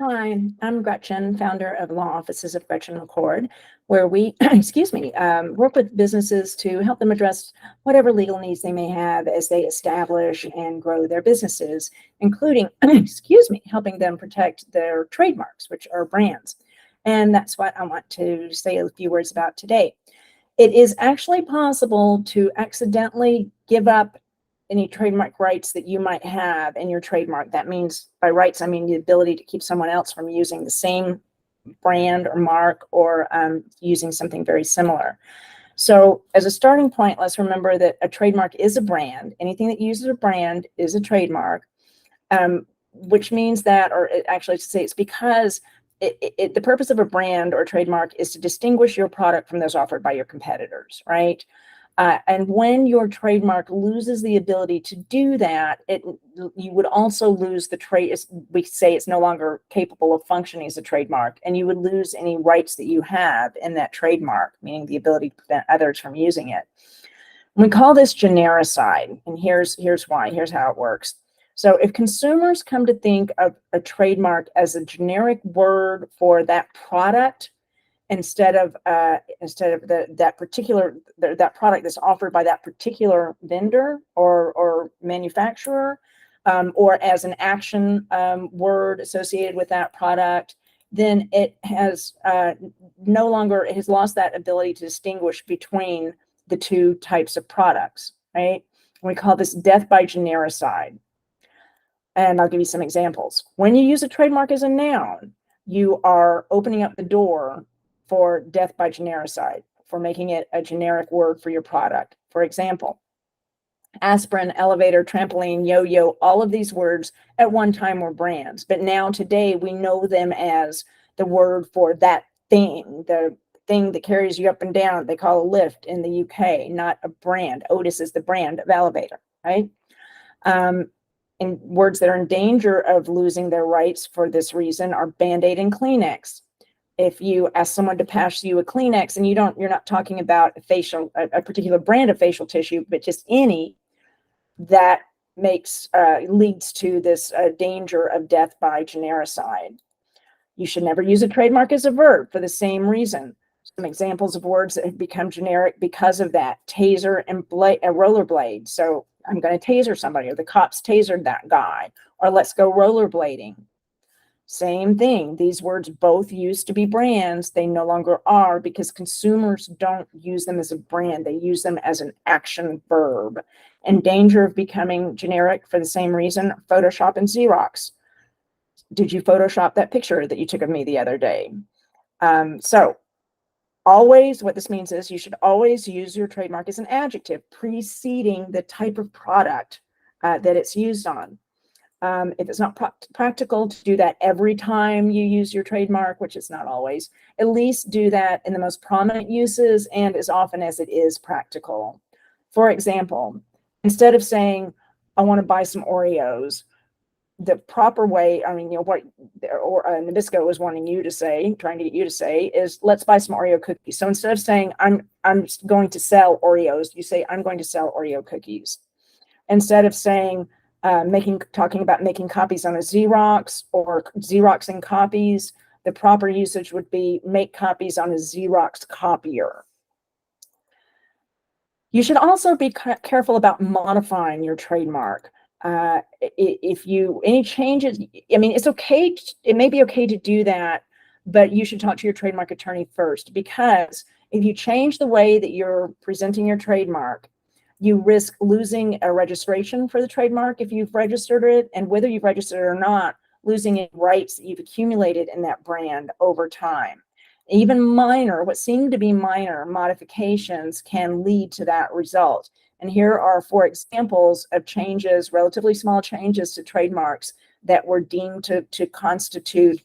Hi, I'm Gretchen, founder of Law Offices of Gretchen McCord, where we, excuse me, work with businesses to help them address whatever legal needs they may have as they establish and grow their businesses, including, excuse me, helping them protect their trademarks, which are brands. And that's what I want to say a few words about today. It is actually possible to accidentally give up any trademark rights that you might have in your trademark. That means by rights, I mean the ability to keep someone else from using the same brand or mark or using something very similar. So as a starting point, let's remember that a trademark is a brand. Anything that uses a brand is a trademark, which means that, or actually to say it's because the purpose of a brand or trademark is to distinguish your product from those offered by your competitors, right? And when your trademark loses the ability to do that, you would also lose the trade. We say it's no longer capable of functioning as a trademark, and you would lose any rights that you have in that trademark, meaning the ability to prevent others from using it. We call this genericide, and here's why. Here's how it works. So if consumers come to think of a trademark as a generic word for that product, instead of that product that's offered by that particular vendor or manufacturer, or as an action word associated with that product, then it has it has lost that ability to distinguish between the two types of products, right? We call this death by genericide. And I'll give you some examples. When you use a trademark as a noun, you are opening up the door for death by genericide, for making it a generic word for your product. For example, aspirin, elevator, trampoline, yo-yo, all of these words at one time were brands, but now today we know them as the word for that thing, the thing that carries you up and down. They call a lift in the UK, not a brand. Otis is the brand of elevator, right? And words that are in danger of losing their rights for this reason are Band-Aid and Kleenex. If you ask someone to pass you a Kleenex and you're not talking about a particular brand of facial tissue, but just any, that leads to this danger of death by genericide. You should never use a trademark as a verb for the same reason. Some examples of words that have become generic because of that: taser and rollerblade. So I'm going to taser somebody, or the cops tasered that guy, or let's go rollerblading. Same thing. These words both used to be brands. They no longer are, because consumers don't use them as a brand. They use them as an action verb. In danger of becoming generic for the same reason, Photoshop and Xerox. Did you Photoshop that picture that you took of me the other day? So always, what this means is you should always use your trademark as an adjective preceding the type of product that it's used on. If it's not practical to do that every time you use your trademark, which is not always, at least do that in the most prominent uses and as often as it is practical. For example, instead of saying, I want to buy some Oreos, the proper way, I mean, what Nabisco was wanting you to say, trying to get you to say, is let's buy some Oreo cookies. So instead of saying, I'm going to sell Oreos, you say, I'm going to sell Oreo cookies. Instead of saying, talking about making copies on a Xerox or Xeroxing copies, the proper usage would be make copies on a Xerox copier. You should also be careful about modifying your trademark. Any changes, I mean, it's okay. It may be okay to do that, but you should talk to your trademark attorney first, because if you change the way that you're presenting your trademark, you risk losing a registration for the trademark if you've registered it, and whether you've registered it or not, losing any rights that you've accumulated in that brand over time. Even what seem to be minor modifications can lead to that result. And here are 4 examples of changes, relatively small changes to trademarks that were deemed to constitute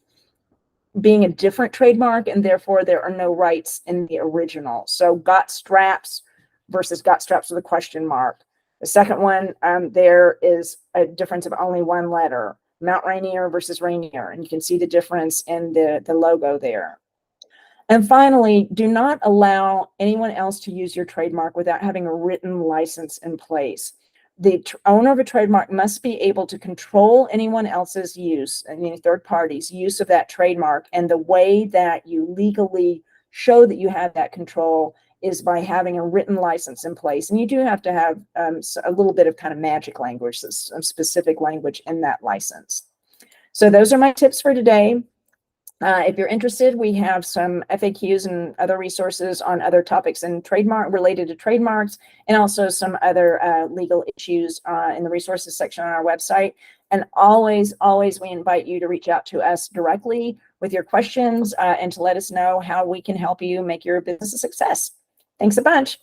being a different trademark, and therefore there are no rights in the original. So got straps versus got straps with a question mark. The second one, there is a difference of only 1 letter. Mount Rainier versus Rainier, and you can see the difference in the logo there. And finally, do not allow anyone else to use your trademark without having a written license in place. the owner of a trademark must be able to control anyone else's use, any third party's use of that trademark. And the way that you legally show that you have that control is by having a written license in place. And you do have to have a little bit of kind of magic language, some specific language in that license. So those are my tips for today. If you're interested, we have some FAQs and other resources on other topics and trademark related to trademarks, and also some other legal issues in the resources section on our website. And always, we invite you to reach out to us directly with your questions and to let us know how we can help you make your business a success. Thanks a bunch.